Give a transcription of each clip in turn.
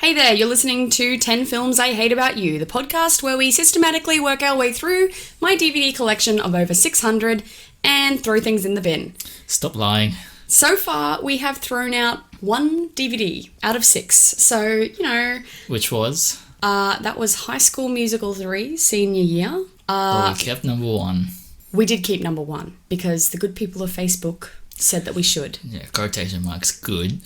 Hey there, you're listening to 10 Films I Hate About You, the podcast where we systematically work our way through my DVD collection of over 600 and throw things in the bin. Stop lying. So far, we have thrown out one DVD out of 6. So, Which was? That was High School Musical 3, senior year. We kept number 1. We did keep number 1 because the good people of Facebook said that we should. Yeah, quotation marks, good.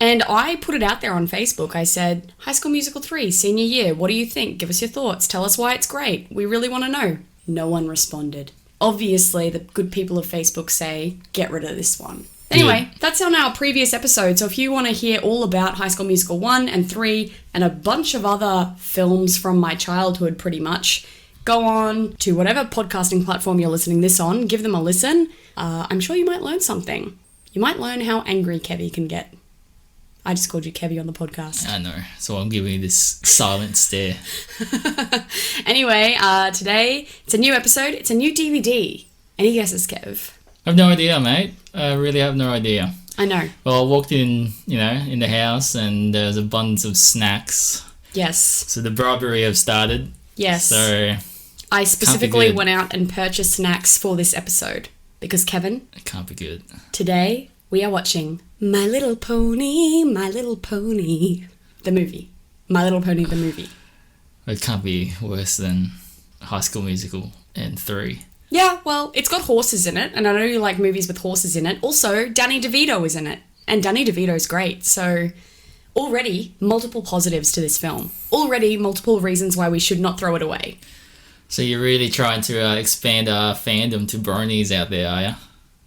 And I put it out there on Facebook. I said, High School Musical 3, senior year, what do you think? Give us your thoughts. Tell us why it's great. We really want to know. No one responded. Obviously, the good people of Facebook say, get rid of this one. Anyway, that's on our previous episode, so if you want to hear all about High School Musical 1 and 3 and a bunch of other films from my childhood pretty much, go on to whatever podcasting platform you're listening this on, give them a listen. I'm sure you might learn something. You might learn how angry Kevy can get. I just called you Kevy on the podcast. I know, so I'm giving you this silent stare. Anyway, today, it's a new episode, it's a new DVD. Any guesses, Kev? I have no idea, mate. I really have no idea. I know. Well, I walked in, in the house and there's a bunch of snacks. Yes. So the bribery have started. Yes. So I specifically went out and purchased snacks for this episode. Because, Kevin, it can't be good. Today, we are watching My Little Pony, the movie. My Little Pony, the movie. It can't be worse than High School Musical and 3. Yeah, well, it's got horses in it, and I know you like movies with horses in it. Also, Danny DeVito is in it, and Danny DeVito's great, so already multiple positives to this film. Already multiple reasons why we should not throw it away. So you're really trying to expand our fandom to bronies out there, are you?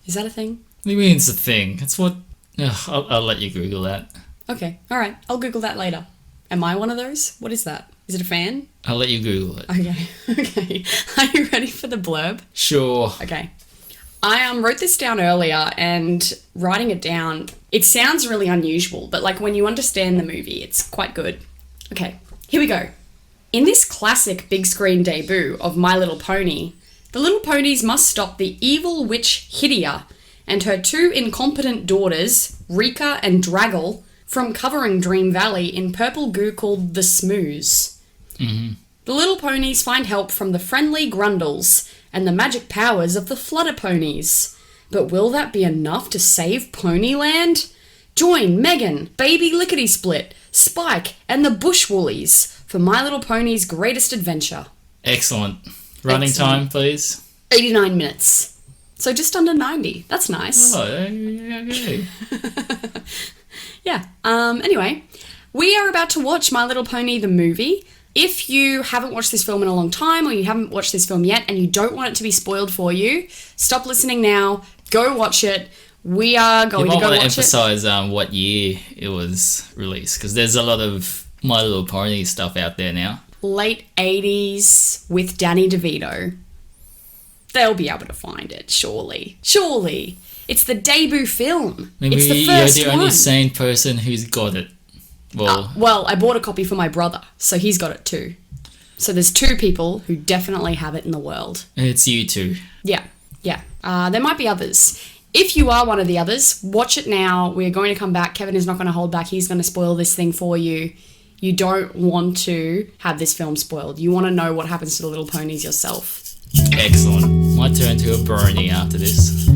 Is that a thing? What do you mean it's a thing? It's what... I'll let you Google that. Okay, alright, I'll Google that later. Am I one of those? What is that? Is it a fan? I'll let you Google it. Okay. Are you ready for the blurb? Sure. Okay. I wrote this down earlier, and writing it down, it sounds really unusual, but when you understand the movie, it's quite good. Okay, here we go. In this classic big screen debut of My Little Pony, the little ponies must stop the evil witch Hydia and her 2 incompetent daughters, Rika and Draggle, from covering Dream Valley in purple goo called the Smooze. Mm-hmm. The little ponies find help from the friendly Grundles and the magic powers of the Flutter Ponies. But will that be enough to save Ponyland? Join Megan, Baby Lickety Split, Spike, and the Bushwoolies for My Little Pony's greatest adventure. Excellent. Running time, please. 89 minutes. So just under 90. That's nice. Oh, okay. Yeah. Anyway, we are about to watch My Little Pony the movie. If you haven't watched this film in a long time, or you haven't watched this film yet and you don't want it to be spoiled for you, stop listening now. Go watch it. We are going to go watch it. You might want to emphasize what year it was released, because there's a lot of My Little Pony stuff out there now. Late 80s with Danny DeVito. They'll be able to find it, surely. Surely. It's the debut film. Maybe it's the first you're the only sane person who's got it. Well, I bought a copy for my brother, so he's got it too. So there's 2 people who definitely have it in the world. It's you two. Yeah. There might be others. If you are one of the others, watch it now. We're going to come back. Kevin is not going to hold back. He's going to spoil this thing for you. You don't want to have this film spoiled. You want to know what happens to the little ponies yourself. Excellent. My turn to a brony after this.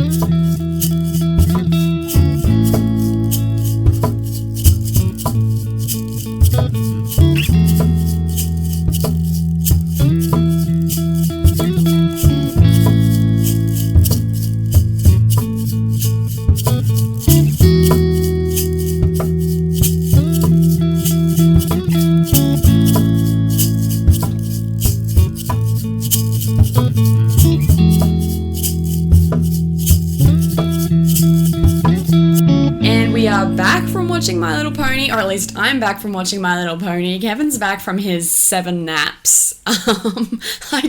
Watching My Little Pony, or at least I'm back from watching My Little Pony. Kevin's back from his 7 naps. I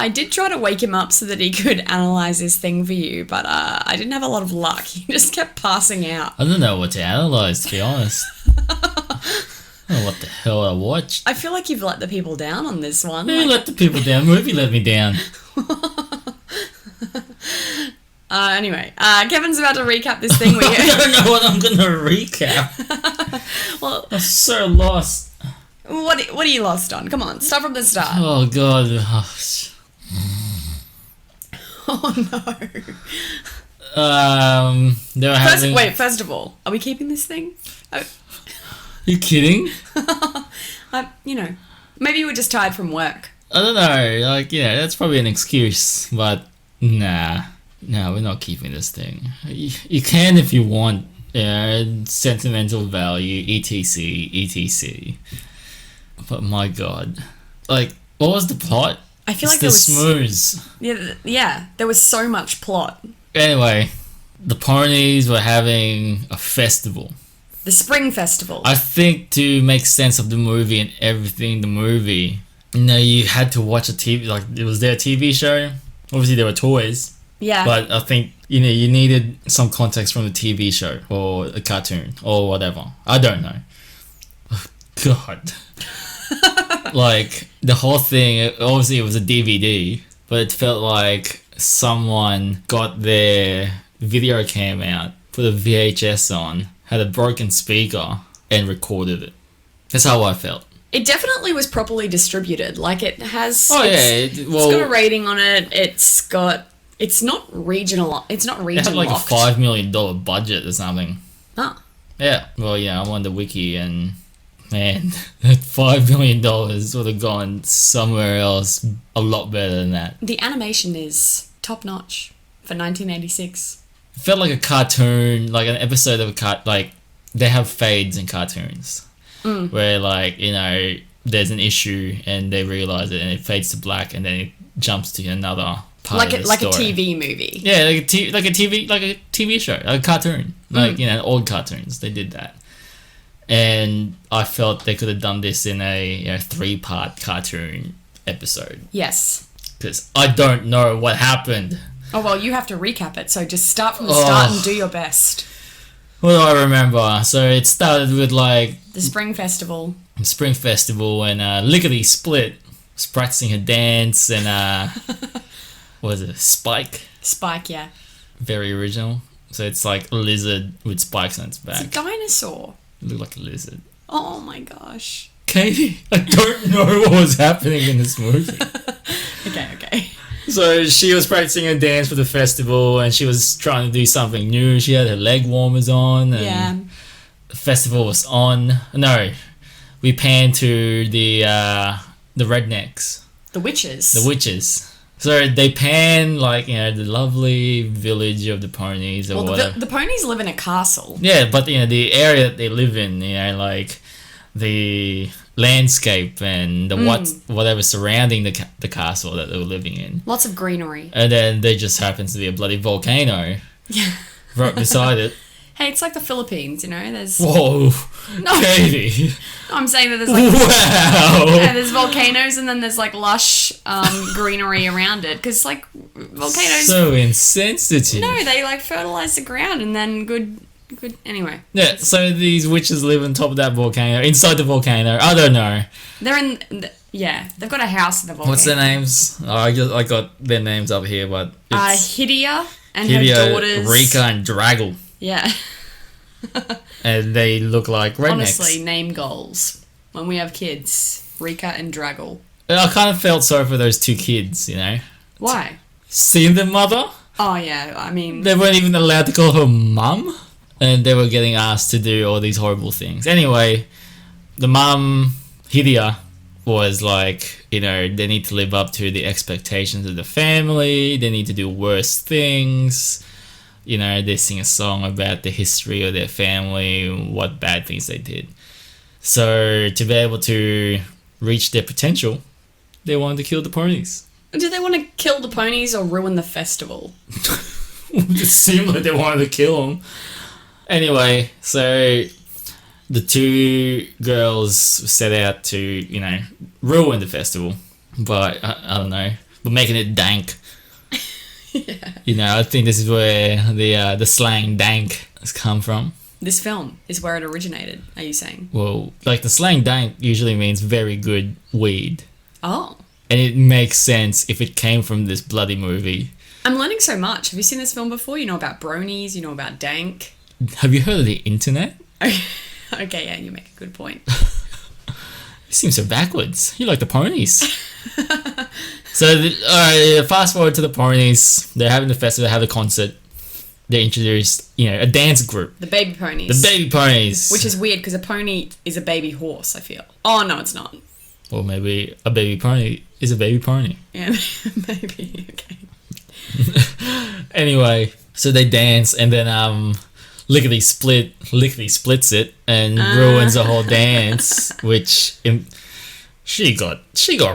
did try to wake him up so that he could analyze this thing for you, but I didn't have a lot of luck. He just kept passing out. I don't know what to analyze, to be honest. I don't know what the hell I watched. I feel like you've let the people down on this one. Who let the people down? Movie let me down. Anyway, Kevin's about to recap this thing. I don't know what I'm gonna recap. Well, I'm so lost. what are you lost on? Come on, start from the start. Oh god. Oh no. They were having. First of all, are we keeping this thing? You kidding? Maybe you were just tired from work. I don't know. Like, that's probably an excuse, but nah, we're not keeping this thing. You can if you want. Sentimental value, etc. But my god, like, what was the plot? I feel like there was smooth. Yeah, there was so much plot. Anyway, the ponies were having a festival. The Spring Festival. I think to make sense of the movie and everything in the movie, you had to watch a TV, like, it was their TV show. Obviously, there were toys. Yeah. But I think, you needed some context from the TV show or a cartoon or whatever. I don't know. Oh, God. Like, the whole thing, obviously it was a DVD, but it felt like someone got their video cam out, put a VHS on, had a broken speaker, and recorded it. That's how I felt. It definitely was properly distributed. Like, it has... it's got a rating on it. It's not regional. It's not region It had like locked. a $5 million budget or something. Huh. Yeah. Well, I'm on the wiki and, man, that $5 million would have gone somewhere else a lot better than that. The animation is top notch for 1986. It felt like a cartoon, like an episode of like, they have fades in cartoons. Where, like, there's an issue and they realize it and it fades to black and then it jumps to another part of the story. Like a TV movie. Yeah, like a TV show, like a cartoon. Like, old cartoons, they did that. And I felt they could have done this in a 3-part cartoon episode. Yes. Because I don't know what happened. Oh, well, you have to recap it, so just start from the start and do your best. What do I remember? So it started with, like... The Spring Festival. And Lickety Split was practicing her dance and, what was it? Spike? Spike, yeah. Very original. So it's like a lizard with spikes on its back. It's a dinosaur. It looked like a lizard. Oh my gosh. Katie, I don't know what was happening in this movie. Okay. So she was practicing her dance for the festival and she was trying to do something new. She had her leg warmers on and the festival was on. No, we panned to the rednecks. The witches. The witches. So they pan, like, the lovely village of the ponies or whatever. The ponies live in a castle. Yeah, but, the area that they live in, like, the landscape and whatever surrounding the castle that they were living in. Lots of greenery. And then there just happens to be a bloody volcano right beside it. Hey, it's like the Philippines, there's... Whoa, no, Katie. I'm saying that there's like... Wow. Yeah, there's volcanoes and then there's like lush greenery around it. Because like volcanoes... So insensitive. No, they like fertilize the ground and then good... Anyway. Yeah, so these witches live on top of that volcano, inside the volcano. I don't know. They're in... they've got a house in the volcano. What's their names? Oh, I got their names up here, but it's... Hydia and her daughters... Rika and Draggle. Yeah. And they look like rednecks. Honestly, name goals. When we have kids, Rika and Draggle. I kind of felt sorry for those 2 kids, Why? Seeing their mother? Oh, yeah, I mean... They weren't even allowed to call her mum. And they were getting asked to do all these horrible things. Anyway, the mum, Hydia, was like, they need to live up to the expectations of the family. They need to do worse things. They sing a song about the history of their family, what bad things they did. So to be able to reach their potential, they wanted to kill the ponies. Did they want to kill the ponies or ruin the festival? It seemed like they wanted to kill them. Anyway, so the 2 girls set out to, ruin the festival. But, I don't know, but making it dank. Yeah. I think this is where the slang dank has come from. This film is where it originated, are you saying? Well, like, the slang dank usually means very good weed. Oh. And it makes sense if it came from this bloody movie. I'm learning so much. Have you seen this film before? You know about bronies, you know about dank. Have you heard of the internet? Okay, yeah, you make a good point. You seem so backwards. You like the ponies. So, fast forward to the ponies. They're having the festival, they have the concert. They introduced, a dance group. The baby ponies. The baby ponies. Which is weird because a pony is a baby horse, I feel. Oh, no, it's not. Or maybe a baby pony is a baby pony. Yeah, maybe. Okay. Anyway, so they dance and then Lickety splits it and ruins the whole dance, which she got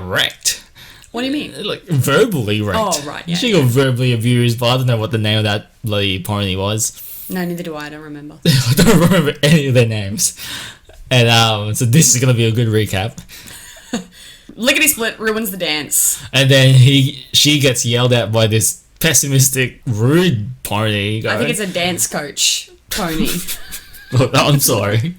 wrecked. What do you mean? Like verbally wrecked. Oh, right. Yeah, she got verbally abused, but I don't know what the name of that bloody pony was. No, neither do I. I don't remember. I don't remember any of their names. And so this is gonna be a good recap. Lickety split ruins the dance. And then she gets yelled at by this pessimistic, rude pony guy. I think it's a dance coach pony. Oh, I'm sorry.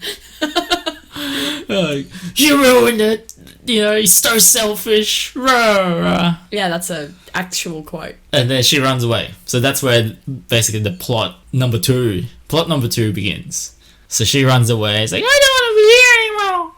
You ruined it. He's so selfish. Rah, rah. Yeah, that's a actual quote. And then she runs away. So that's where basically the plot number two begins. So she runs away. It's like, I don't want to be here anymore.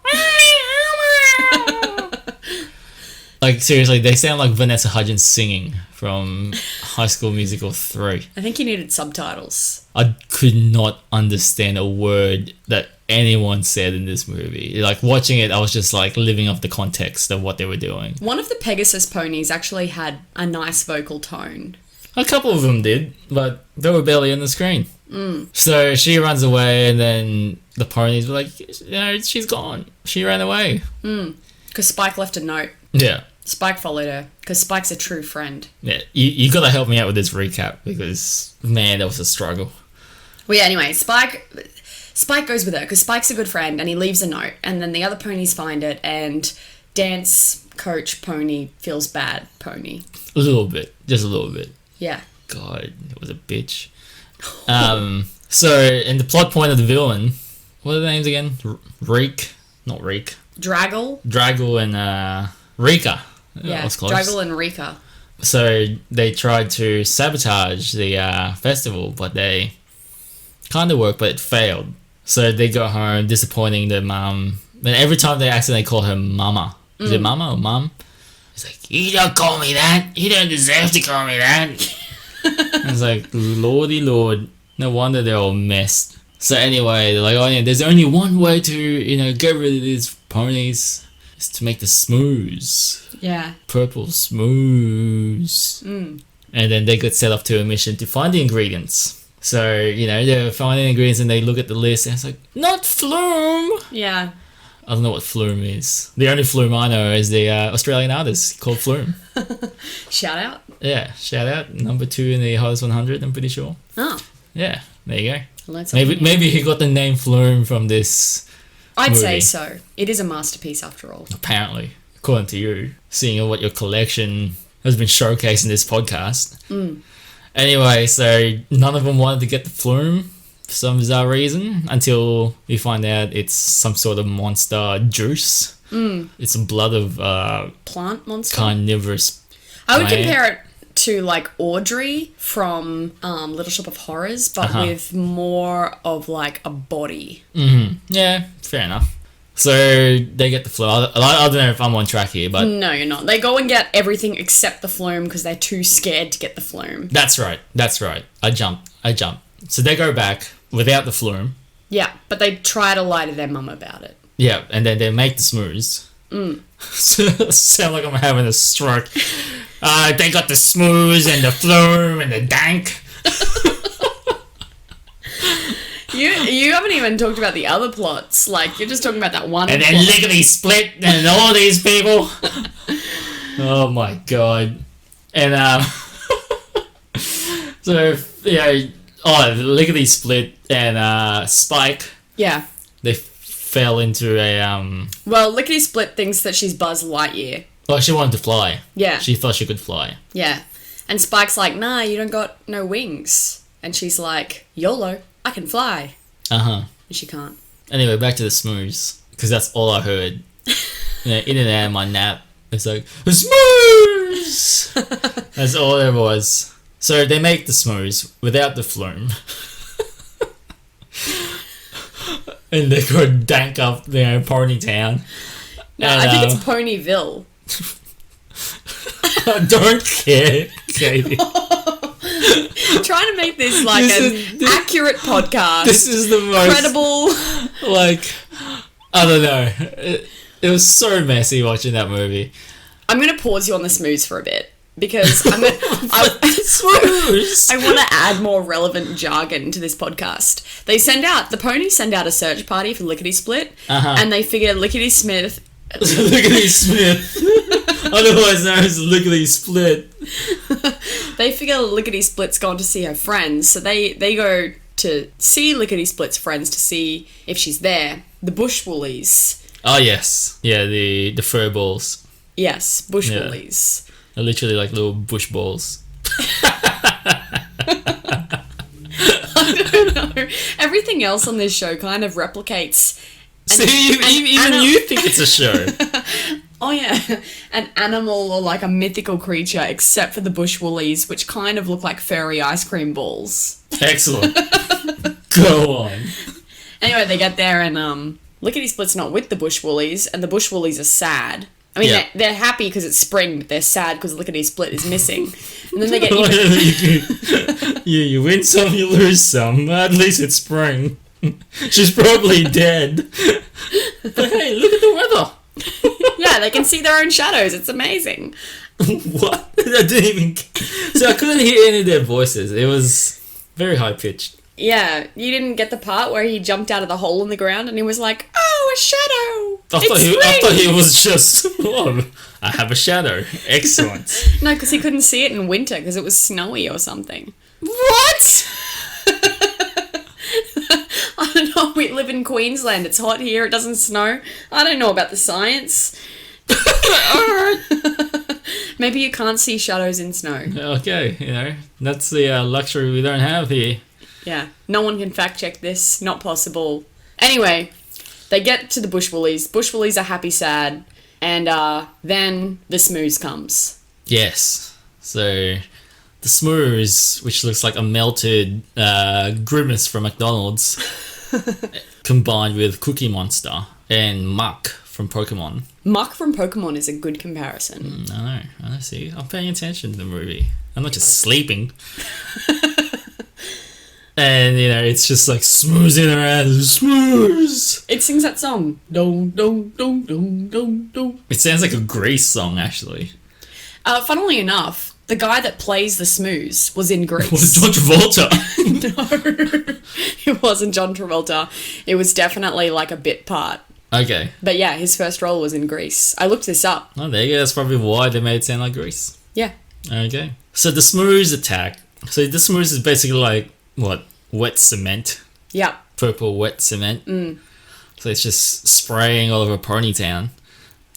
Like, seriously, they sound like Vanessa Hudgens singing from High School Musical 3. I think you needed subtitles. I could not understand a word that anyone said in this movie. Like, watching it, I was just like living off the context of what they were doing. One of the Pegasus ponies actually had a nice vocal tone. A couple of them did, but they were barely on the screen. So she runs away, and then the ponies were like, she's gone. She ran away. Because Spike left a note. Yeah. Spike followed her, because Spike's a true friend. Yeah, you got to help me out with this recap, because, man, that was a struggle. Well, yeah, anyway, Spike goes with her, because Spike's a good friend, and he leaves a note, and then the other ponies find it, and dance coach pony feels bad pony. A little bit. Just a little bit. Yeah. God, it was a bitch. So, in the plot point of the villain, what are the names again? Reek? Not Reek. Draggle and Rika. Yeah, That was close. Draggle and Rika. So they tried to sabotage the festival, but they kind of worked, but it failed. So they got home, disappointing the mum. And every time they accidentally call her mama. Is it mama or mum? It's like, you don't call me that. You don't deserve to call me that. It's like, lordy lord. No wonder they're all messed. So anyway, they're like, oh yeah, there's only one way to, get rid of these ponies. Is to make the smooze. Yeah. Purple smooze. And then they got set off to a mission to find the ingredients. So, they're finding ingredients and they look at the list and it's like, not flume! Yeah. I don't know what flume is. The only flume I know is the Australian artist called Flume. Shout out. Yeah, shout out. Number 2 in the Hottest 100, I'm pretty sure. Oh. Yeah, there you go. Maybe he got the name Flume from this I'd movie. say so. It is a masterpiece after all. Apparently, according to you, seeing what your collection has been showcased in this podcast. Anyway, so none of them wanted to get the Flume for some bizarre reason until we find out it's some sort of monster juice. It's blood of Plant monster? carnivorous I would plant. compare it to like Audrey from Little Shop of Horrors, but with more of like a body. Yeah, fair enough. So they get the flume. I don't know if I'm on track here, but No, you're not. They go and get everything except the flume because they're too scared to get the flume. that's right. I jumped. So they go back without the flume. Yeah, but they try to lie to their mum about it. Yeah, and then they make the smooze. Sound like I'm having a stroke. They got the smooze and the flume and the dank. You haven't even talked about the other plots. Like, you're just talking about that one And then plot. Lickety Split and all these people. Oh my god. And so Lickety Split and Spike, Yeah. they fell into a Well, Lickety Split thinks that she's Buzz Lightyear. well, she wanted to fly. Yeah. She thought she could fly. Yeah. And Spike's like, nah, you don't got no wings. And she's like, YOLO, I can fly. And she can't. Anyway, back to the smooze, because that's all I heard. In and out of my nap, it's like, smooze! That's all there was. So they make the s'mores without the flume. And they go dank up there in Pony Town. No, And, I think it's Ponyville. I don't care, Katie. Trying to make this like an accurate podcast. This is the most credible. Like, I don't know. It was so messy watching that movie. I'm going to pause you on the smooze for a bit because I want to add more relevant jargon to this podcast. The ponies send out a search party for Lickety Split, and they figure Lickety Smith. Lickety Smith, otherwise known as Lickety Split. They figure Lickety Split's gone to see her friends, so they go to see Lickety Split's friends to see if she's there. The bush woolies. Oh yes, yeah, the fur balls. Yes, bush woolies. They're literally like little bush balls. I don't know. Everything else on this show kind of replicates. Even you think it's a show. Oh yeah, an animal or like a mythical creature, except for the bush woolies, which kind of look like furry ice cream balls. Excellent. Go on. Anyway, they get there and Lickety Split's not with the bush woolies, and the bush woolies are sad. I mean, they're happy because it's spring, but they're sad because Lickety Split is missing. And then they get you win some, you lose some. At least it's spring. She's probably dead. But hey, look at the weather. Yeah, they can see their own shadows. It's amazing. What? I didn't even... So I couldn't hear any of their voices. It was very high-pitched. Yeah, you didn't get the part where he jumped out of the hole in the ground and he was like, oh, a shadow. I thought he was just, oh, I have a shadow. Excellent. No, because he couldn't see it in winter because it was snowy or something. What? I don't know. We live in Queensland. It's hot here. It doesn't snow. I don't know about the science. Alright. Maybe you can't see shadows in snow. Okay, that's the luxury we don't have here. Yeah, no one can fact check this. Not possible. Anyway, they get to the bush woolies. Bush woolies are happy, sad, and then the smooze comes. Yes. So the smooze, which looks like a melted grimace from McDonald's, combined with Cookie Monster and Muck from Pokemon. Muck from Pokemon is a good comparison. I know. See, I'm paying attention to the movie. I'm not just sleeping. And, it's just like smoozing around. Smooze! It sings that song. Dong, dong, dong, dong, dong, dong. It sounds like a Grease song, actually. Funnily enough, the guy that plays the smooze was in Grease. Was John Travolta? No, it wasn't John Travolta. It was definitely like a bit part. Okay. But yeah, his first role was in Grease. I looked this up. Oh, there you go. That's probably why they made it sound like Grease. Yeah. Okay. So the smooze attack. So the smooze is basically like, what? Wet cement. Yeah. Purple wet cement. So it's just spraying all over Ponytown.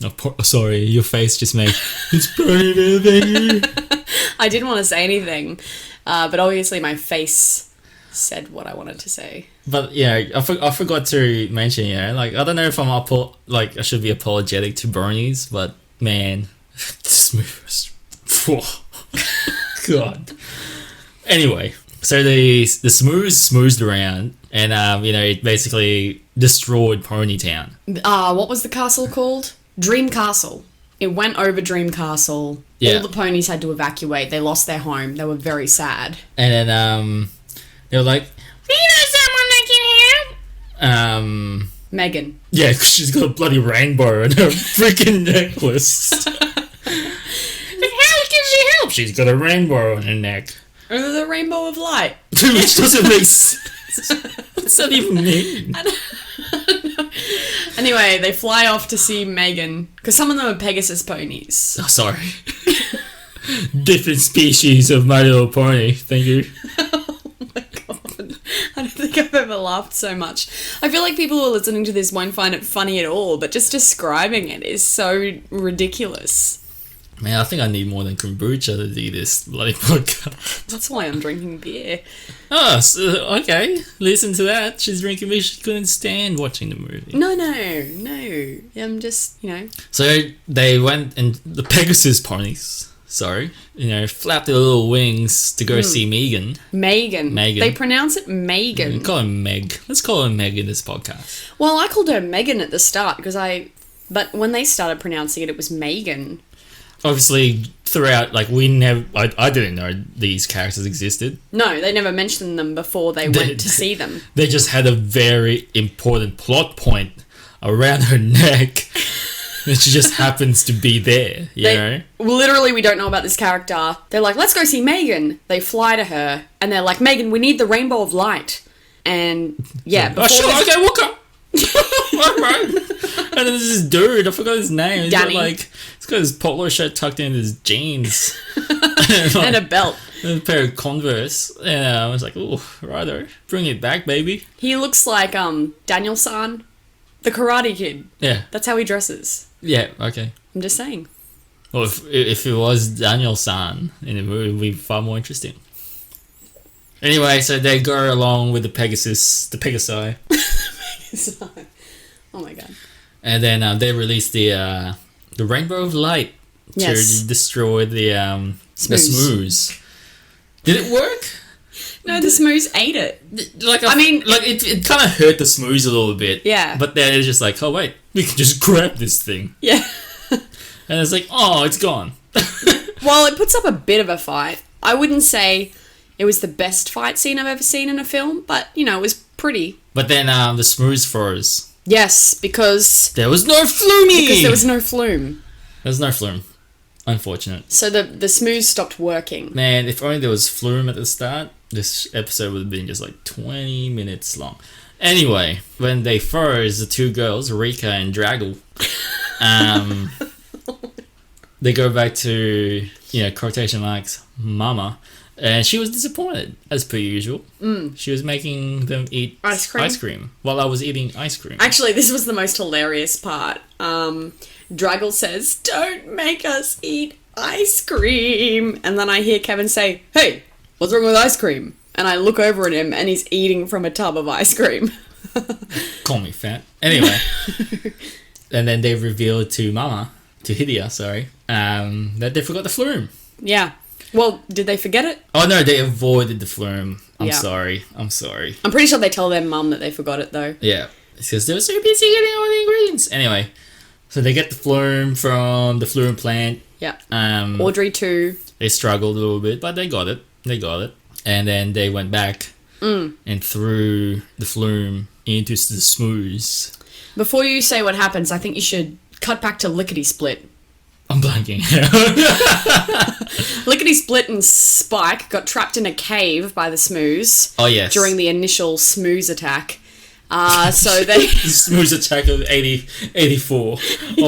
Oh, sorry, your face just made, it's Ponytown, baby. I didn't want to say anything, but obviously my face said what I wanted to say. But yeah, I forgot to mention, like, I don't know if I should be apologetic to Bernie's, but man, this movie was, God. Anyway, so the smoothed around, and it basically destroyed Ponytown. What was the castle called? Dream Castle. It went over Dream Castle. Yeah. All the ponies had to evacuate. They lost their home. They were very sad. And then they were like, "We know someone that can help." Megan. Yeah, because she's got a bloody rainbow in her freaking necklace. How can she help? She's got a rainbow on her neck. Or the rainbow of light. Which doesn't make sense. What's that even mean? I don't know. Anyway, they fly off to see Megan, because some of them are Pegasus ponies. Oh, sorry. Different species of My Little Pony. Thank you. Oh my god. I don't think I've ever laughed so much. I feel like people who are listening to this won't find it funny at all, but just describing it is so ridiculous. Man, I think I need more than kombucha to do this bloody podcast. That's why I'm drinking beer. Oh, so, okay. Listen to that. She's drinking beer. She couldn't stand watching the movie. No. I'm just, So they went, and the Pegasus ponies sorry, flapped their little wings to go see Megan. Megan. Megan. They pronounce it Megan. Call her Meg. Let's call her Meg in this podcast. Well, I called her Megan at the start but when they started pronouncing it, it was Megan. Obviously, throughout, I didn't know these characters existed. No, they never mentioned them before they went to see them. They just had a very important plot point around her neck. And she just happens to be there, you know? Literally, we don't know about this character. They're like, let's go see Megan. They fly to her, and they're like, Megan, we need the rainbow of light. And, yeah. Okay, we'll come. Alright. And then there's this dude, I forgot his name. He's got his polo shirt tucked in his jeans. And a belt. And a pair of Converse. And I was like, ooh, righto. Bring it back, baby. He looks like Daniel-san, the Karate Kid. Yeah. That's how he dresses. Yeah, okay. I'm just saying. Well, if it was Daniel-san in the movie, it would be far more interesting. Anyway, so they go along with the Pegasi. Oh my god. And then they release the Rainbow of Light to destroy the Smooze. Did it work? No, the Smooze ate it. It kind of hurt the Smooze a little bit. Yeah. But then it's just like, oh wait, we can just grab this thing. Yeah. And it's like, oh, it's gone. Well, it puts up a bit of a fight. I wouldn't say it was the best fight scene I've ever seen in a film, but, it was pretty. But then the Smooze froze. Yes, because... There was no flumey! Because there was no flume. There was no flume. Unfortunate. So the Smooze stopped working. Man, if only there was flume at the start, this episode would have been just 20 minutes long. Anyway, when they froze, the two girls, Rika and Draggle, they go back to, quotation marks, Mama. And she was disappointed, as per usual. She was making them eat ice cream while I was eating ice cream. Actually, this was the most hilarious part. Draggle says, "Don't make us eat ice cream." And then I hear Kevin say, "Hey, what's wrong with ice cream?" And I look over at him and he's eating from a tub of ice cream. Call me fat. Anyway. And then they revealed to Hideo, that they forgot the flume. Yeah. Well, did they forget it? Oh, no, they avoided the flume. I'm sorry. I'm pretty sure they tell their mum that they forgot it, though. Yeah. It's because they were so busy getting all the ingredients. Anyway, so they get the flume from the flume plant. Yeah. Audrey, too. They struggled a little bit, but they got it. And then they went back and threw the flume into the Smooze. Before you say what happens, I think you should cut back to Lickety Split. I'm blanking. Lickety Split and Spike got trapped in a cave by the Smooze. Oh, yes. During the initial Smooze attack. So they... the Smooze attack of 84 or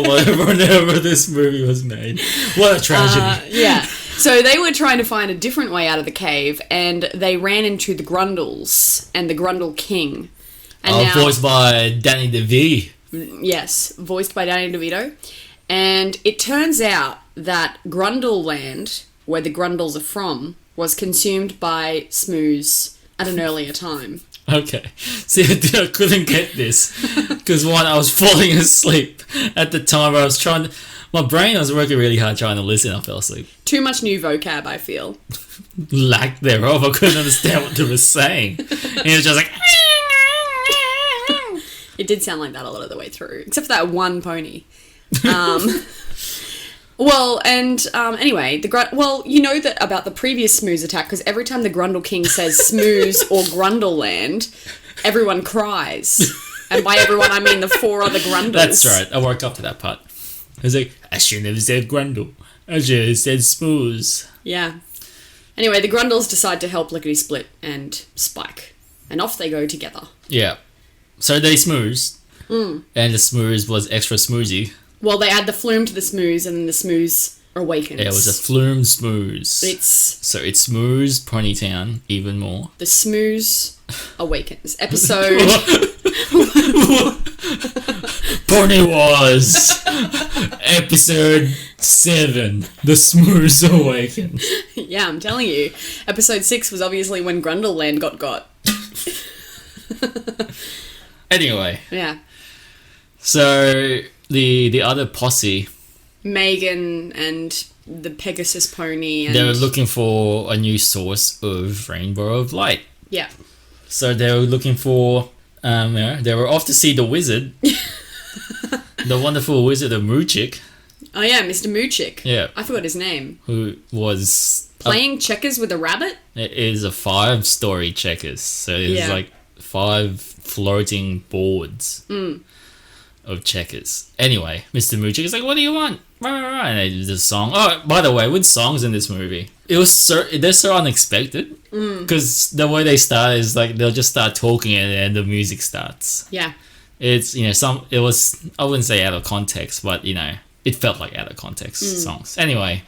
whenever this movie was made. What a tragedy. Yeah. So they were trying to find a different way out of the cave, and they ran into the Grundles and the Grundle King. And voiced by Danny DeVito. Yes, voiced by Danny DeVito. And it turns out that Grundle Land, where the Grundles are from, was consumed by Smooze at an earlier time. Okay. See, I couldn't get this. Because, one, I was falling asleep at the time. My brain was working really hard trying to listen. I fell asleep. Too much new vocab, I feel. Lack thereof. I couldn't understand what they were saying. And it was just like... It did sound like that a lot of the way through. Except for that one pony. Anyway, you know that about the previous Smooze attack, because every time the Grundle King says Smooze or Grundle Land, everyone cries. And by everyone, I mean the four other Grundles. That's right. I woke up to that part. I was like, I shouldn't have said Grundle. I should have said Smooze. Yeah. Anyway, the Grundles decide to help Lickety Split and Spike. And off they go together. Yeah. So they Smooze. And the Smooze was extra smoozy. Well, they add the flume to the Smooze, and then the Smooze awakens. Yeah, it was a flume Smooze. So it's Smooze Ponytown even more. The Smooze awakens. Episode... Pony Wars! Episode 7. The Smooze awakens. Yeah, I'm telling you. Episode 6 was obviously when Grundle Land got. Anyway. Yeah. So... The other posse, Megan and the Pegasus pony. And They were looking for a new source of rainbow of light. Yeah. So they were looking for, they were off to see the wizard. The wonderful wizard of Moochik. Oh yeah, Mr. Moochik. Yeah. I forgot his name. Who was... Playing checkers with a rabbit? It is a 5-story checkers. So it's like 5 floating boards of checkers. Anyway, Mr. Moochik is like, what do you want? And they did this song. Oh, by the way, with songs in this movie, they're so unexpected. Because the way they start is like, they'll just start talking and then the music starts. Yeah. It's, it was, I wouldn't say out of context, but, it felt like out of context songs. Anyway,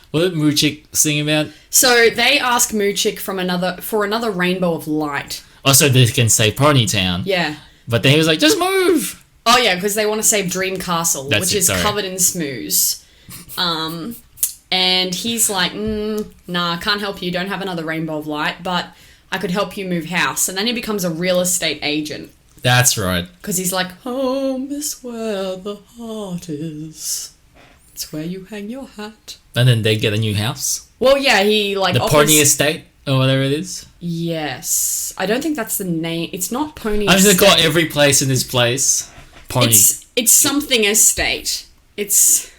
what did Moochik sing about? So they ask Moochik for another rainbow of light. Also, they can say Ponytown. Yeah. But then he was like, just move! Oh yeah, because they want to save Dream Castle, That's which it, is sorry. covered in smooze. And he's like, nah, I can't help you. Don't have another rainbow of light, but I could help you move house. And then he becomes a real estate agent. That's right. Because he's like, home is where the heart is. It's where you hang your hat. And then they get a new house. Well, yeah, he like The offers... Pony Estate, or whatever it is. Yes. I don't think that's the name. It's not Pony I've just Estate. got every place in this place. Pony. It's something estate. It's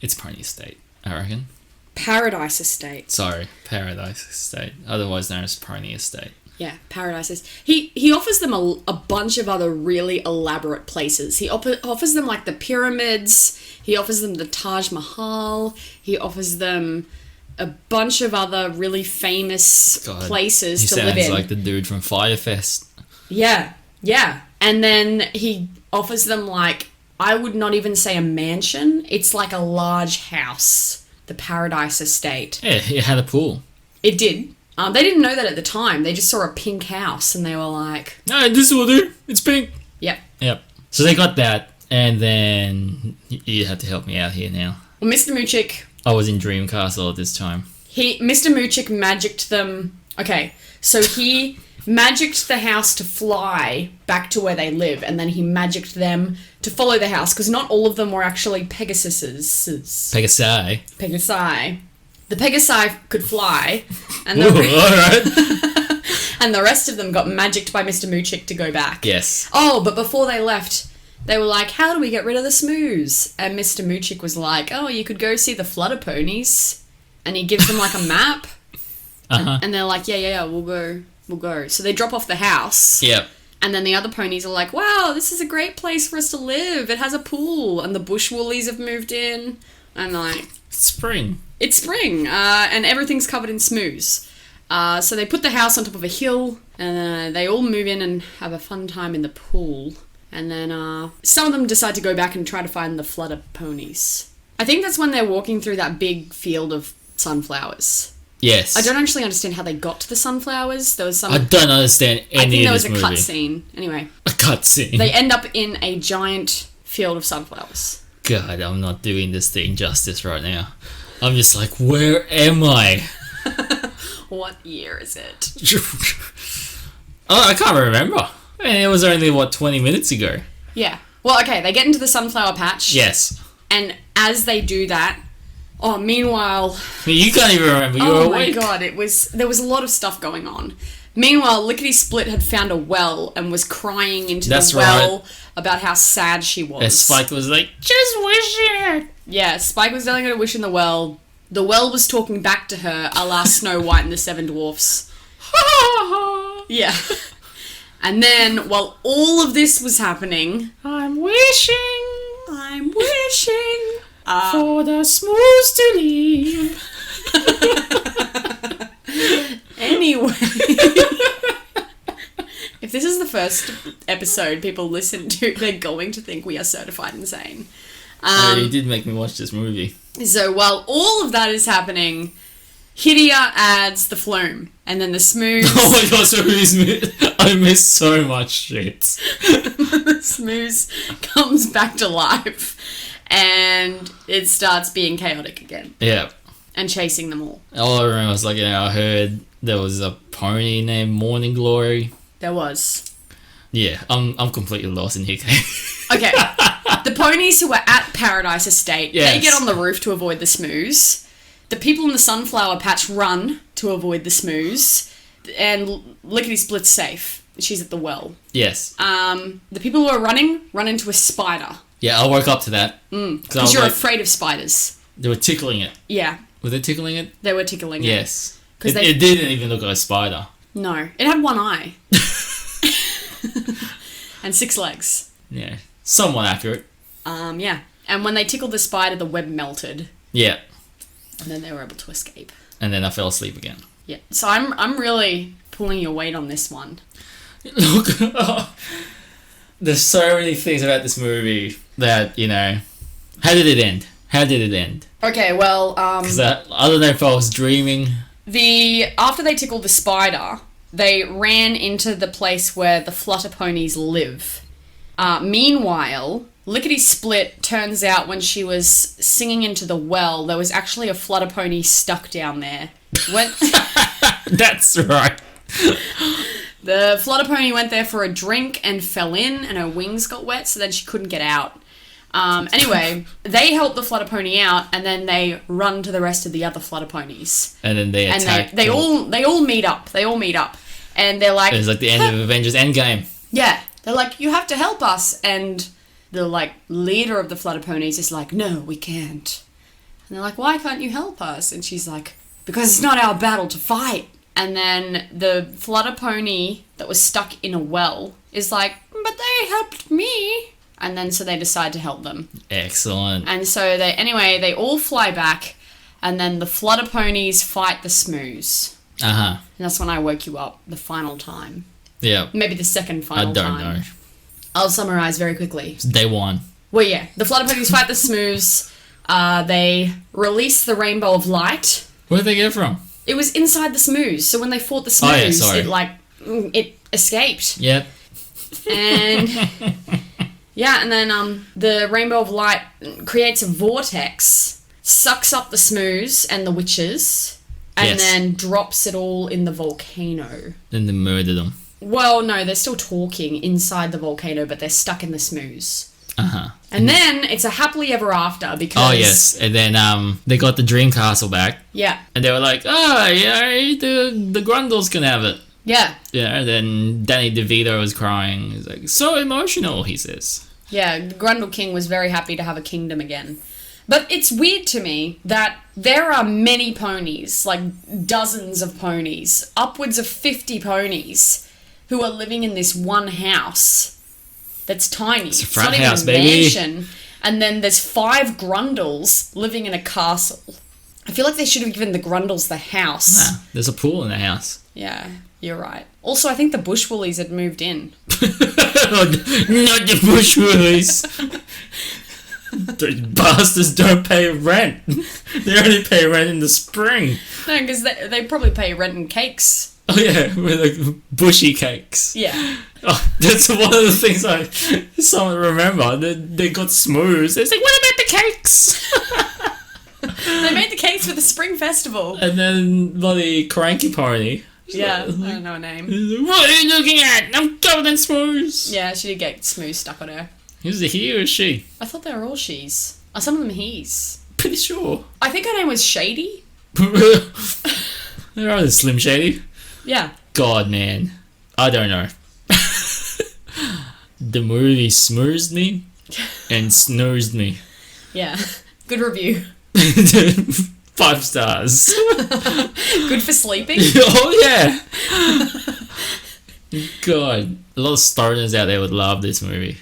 It's Pony Estate, I reckon. Paradise Estate. Sorry, Paradise Estate. Otherwise known as Pony Estate. Yeah, Paradises. He offers them a bunch of other really elaborate places. He offers them like the pyramids. He offers them the Taj Mahal. He offers them a bunch of other really famous places to live in. He sounds like the dude from Firefest. Yeah, yeah. And then he offers them like, I would not even say a mansion. It's like a large house. The Paradise Estate. Yeah, he had a pool. It did. They didn't know that at the time. They just saw a pink house and they were like... No, this will do. It's pink. Yep. Yep. So they got that, and then you have to help me out here now. Well, Mr. Moochik... I was in Dream Castle at this time. Mr. Moochik magicked them... Okay, so he magicked the house to fly back to where they live, and then he magicked them to follow the house, because not all of them were actually Pegasuses. Pegasi. The Pegasi could fly, and Ooh, alright. and the rest of them got magicked by Mr. Moochik to go back. Yes. Oh, but before they left, they were like, how do we get rid of the smooze? And Mr. Moochik was like, oh, you could go see the flutter ponies. And he gives them like a map. And they're like, yeah, we'll go. So they drop off the house. Yep. And then the other ponies are like, wow, this is a great place for us to live. It has a pool. And the bush woolies have moved in. And like... It's spring, and everything's covered in smooze. So they put the house on top of a hill, and they all move in and have a fun time in the pool. And then some of them decide to go back and try to find the flutter ponies. I think that's when they're walking through that big field of sunflowers. Yes. I don't actually understand how they got to the sunflowers. There was some... I don't understand any of this movie. I think there was a cutscene. Anyway. A cutscene? They end up in a giant field of sunflowers. God, I'm not doing this thing justice right now. I'm just like, where am I? What year is it? Oh, I can't remember. I mean, it was only, 20 minutes ago? Yeah. Well, okay, they get into the sunflower patch. Yes. And as they do that, meanwhile... You can't even remember, you were awake. Oh my god, there was a lot of stuff going on. Meanwhile, Lickety Split had found a well and was crying into the well about how sad she was. And Spike was like, just wish it. Yeah, Spike was telling her to wish in the well. The well was talking back to her, a la Snow White and the Seven Dwarfs. Yeah. And then, while all of this was happening... I'm wishing for the smooths to leave. Anyway... If this is the first episode people listen to, they're going to think we are certified insane. You did make me watch this movie. So while all of that is happening, Hidia adds the flume, and then the smooth... Oh my god, so I missed so much shit. The smooth comes back to life, and it starts being chaotic again. Yeah. And chasing them all. All I remember was I heard there was a pony named Morning Glory. There was. Yeah, I'm completely lost in here. Okay. The ponies who are at Paradise Estate, yes. They get on the roof to avoid the smooze. The people in the sunflower patch run to avoid the smooze, and Lickety Split's safe. She's at the well. Yes. The people who are running run into a spider. Yeah, I woke up to that. Because you're afraid of spiders. They were tickling it. Yeah. Were they tickling it? They were tickling it. Yes. It didn't even look like a spider. No. It had one eye. And 6 legs. Yeah. Somewhat accurate. Yeah. And when they tickled the spider, the web melted. Yeah. And then they were able to escape. And then I fell asleep again. Yeah. So I'm really pulling your weight on this one. Look, there's so many things about this movie that, how did it end? Okay, well, Because I don't know if I was dreaming. After they tickled the spider, they ran into the place where the flutter ponies live. Meanwhile, Lickety Split, turns out when she was singing into the well, there was actually a flutter pony stuck down there. That's right. The flutter pony went there for a drink and fell in, and her wings got wet, so then she couldn't get out. Anyway, they help the flutter pony out, and then they run to the rest of the other flutter ponies. And then they attack. And they all meet up. And they're like... It's like the end of Avengers Endgame. Yeah. They're like, you have to help us. And the, leader of the flutter ponies is like, no, we can't. And they're like, why can't you help us? And she's like, because it's not our battle to fight. And then the flutter pony that was stuck in a well is like, but they helped me. And then so they decide to help them. Excellent. And so they all fly back, and then the flutter ponies fight the smooze. Uh-huh. And that's when I woke you up the final time. Yeah. Maybe the second final time. I don't know. I'll summarize very quickly. It's day 1. Well, yeah. The flutter ponies fight the smooze. They release the rainbow of light. Where did they get it from? It was inside the smooze. So when they fought the smooze, it escaped. Yep. And... yeah, and then the rainbow of light creates a vortex, sucks up the smooze and the witches, and then drops it all in the volcano. Then they murder them. Well, no, they're still talking inside the volcano, but they're stuck in the smooze. Uh-huh. And then it's a happily ever after because... Oh, yes. And then they got the dream castle back. Yeah. And they were like, the Grundles can have it. Yeah. Yeah, and then Danny DeVito was crying. He's like, so emotional, he says. Yeah, Grundle King was very happy to have a kingdom again. But it's weird to me that there are many ponies, dozens of ponies, upwards of 50 ponies, who are living in this one house that's tiny. It's a frat not house, even a baby. mansion. And then there's 5 Grundles living in a castle. I feel like they should have given the Grundles the house. Nah, there's a pool in the house. Yeah, you're right. Also, I think the Bushwoolies had moved in. Not the Bushwoolies. Those bastards don't pay rent. They only pay rent in the spring. No, because they probably pay rent and cakes. Oh yeah, with bushy cakes. Yeah. Oh, that's one of the things I somewhat remember. They got smooth. It's like, what about the cakes? They made the cakes for the spring festival. And then bloody Cranky Pony. Yeah, I don't know her name. What are you looking at? I'm covered in smooth. Yeah, she did get smooth stuck on her. Who's the he or she? I thought they were all she's. Are some of them he's? Pretty sure. I think her name was Shady. They're either Slim Shady. Yeah. God, man. I don't know. The movie smoozed me and snoozed me. Yeah. Good review. 5 stars. Good for sleeping. Oh, yeah. God. A lot of stoners out there would love this movie.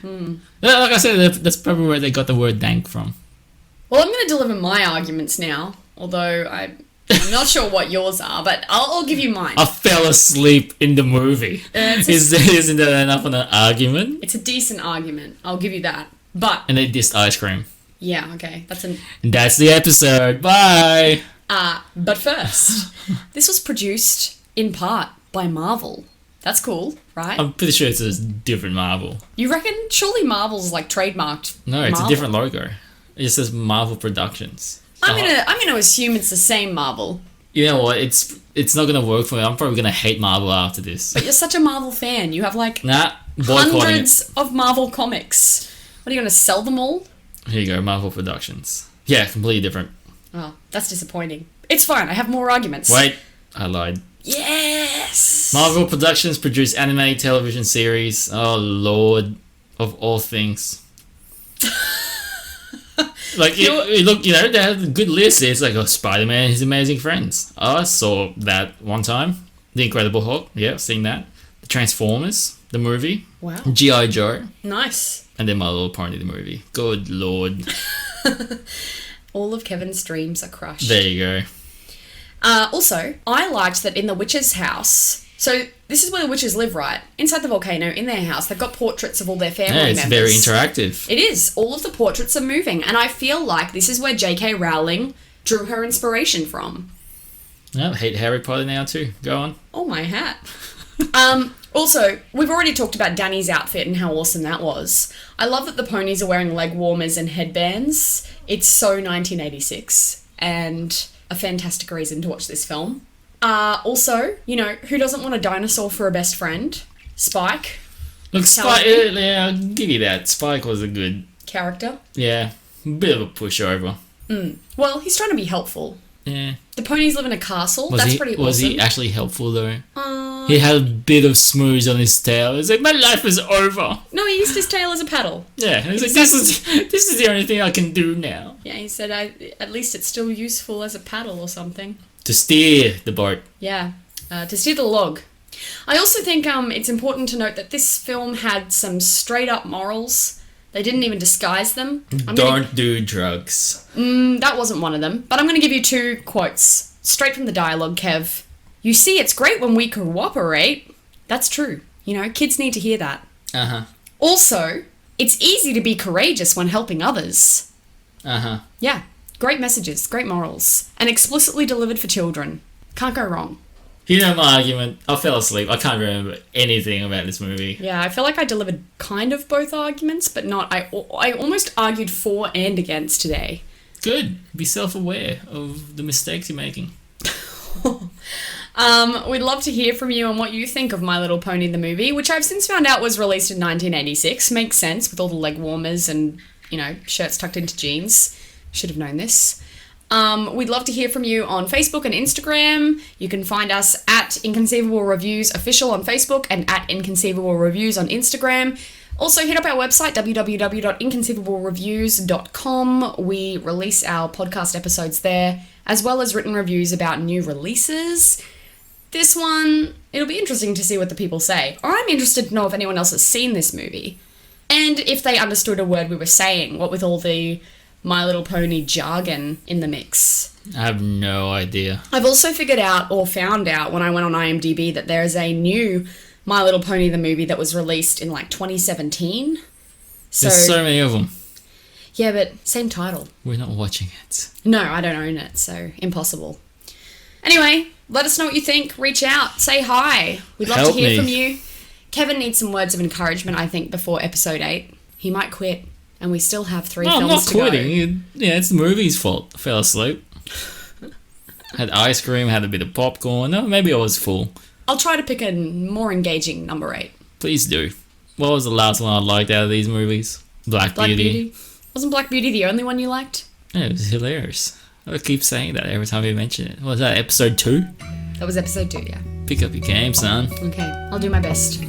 Like I said, that's probably where they got the word dank from. Well, I'm going to deliver my arguments now, although I'm not sure what yours are, but I'll give you mine. I fell asleep in the movie. Isn't that enough of an argument? It's a decent argument. I'll give you that. But... And they dissed ice cream. Yeah, okay. That's the episode. Bye! But first, this was produced, in part, by Marvel. That's cool, right? I'm pretty sure it's a different Marvel. You reckon? Surely Marvel's, trademarked No, it's Marvel. a different logo. It just says Marvel Productions. I'm gonna assume it's the same Marvel. You know what? It's not gonna work for me. I'm probably gonna hate Marvel after this. But you're such a Marvel fan. You have nah, boycotting hundreds of Marvel comics. What are you gonna sell them all? Here you go, Marvel Productions. Yeah, completely different. Oh, that's disappointing. It's fine. I have more arguments. Wait, I lied. Yes! Marvel Productions produced animated television series. Oh, Lord of all things. Like, look, you know, they have a good list. It's like, Spider-Man and His Amazing Friends. Oh, I saw that one time. The Incredible Hulk. Yeah, I've seen that. The Transformers, the movie. Wow. G.I. Joe. Nice. And then My Little Pony, the movie. Good Lord. All of Kevin's dreams are crushed. There you go. Also, I liked that in the witch's house. So this is where the witches live, right? Inside the volcano, in their house, they've got portraits of all their family members. It's very interactive. It is. All of the portraits are moving. And I feel like this is where J.K. Rowling drew her inspiration from. I hate Harry Potter now too. Go on. Oh, my hat. Also, we've already talked about Danny's outfit and how awesome that was. I love that the ponies are wearing leg warmers and headbands. It's so 1986 and a fantastic reason to watch this film. Also, you know, who doesn't want a dinosaur for a best friend? Spike. Look, Spike, yeah, I'll give you that. Spike was a good character. Yeah, bit of a pushover. Well, he's trying to be helpful. Yeah. The ponies live in a castle. That's pretty awesome. Was he actually helpful though? He had a bit of smooth on his tail. It's like, my life is over. No, he used his tail as a paddle. Yeah, and he's like, this is the only thing I can do now. Yeah, he said, at least it's still useful as a paddle or something. To steer the boat. Yeah, to steer the log. I also think it's important to note that this film had some straight up morals. They didn't even disguise them. Don't do drugs. That wasn't one of them. But I'm going to give you two quotes straight from the dialogue, Kev. You see, it's great when we cooperate. That's true. You know, kids need to hear that. Uh-huh. Also, it's easy to be courageous when helping others. Uh-huh. Yeah. Great messages, great morals. And explicitly delivered for children. Can't go wrong. You know my argument. I fell asleep. I can't remember anything about this movie. Yeah, I feel like I delivered kind of both arguments, but not. I almost argued for and against today. Good. Be self-aware of the mistakes you're making. We'd love to hear from you on what you think of My Little Pony the movie, which I've since found out was released in 1986. Makes sense with all the leg warmers and, you know, shirts tucked into jeans. Should have known this. We'd love to hear from you on Facebook and Instagram. You can find us at Inconceivable Reviews Official on Facebook and at Inconceivable Reviews on Instagram. Also, hit up our website, www.inconceivablereviews.com. We release our podcast episodes there, as well as written reviews about new releases. This one, it'll be interesting to see what the people say. Or I'm interested to know if anyone else has seen this movie. And if they understood a word we were saying, what with all the My Little Pony jargon in the mix. I have no idea. I've also found out when I went on IMDb that there is a new My Little Pony the movie that was released in like 2017. There's so many of them. Yeah, but same title. We're not watching it. No, I don't own it, so impossible. Anyway, let us know what you think. Reach out. Say hi. We'd love to hear from you. Kevin needs some words of encouragement, I think, before episode 8. He might quit. And we still have 3 films to go. I'm not quitting. Yeah, it's the movie's fault. I fell asleep. Had ice cream, had a bit of popcorn. No, maybe I was full. I'll try to pick a more engaging number 8. Please do. What was the last one I liked out of these movies? Black Beauty. Wasn't Black Beauty the only one you liked? Yeah, it was hilarious. I keep saying that every time you mention it. What was that, episode 2? That was episode 2, yeah. Pick up your game, son. Okay, I'll do my best.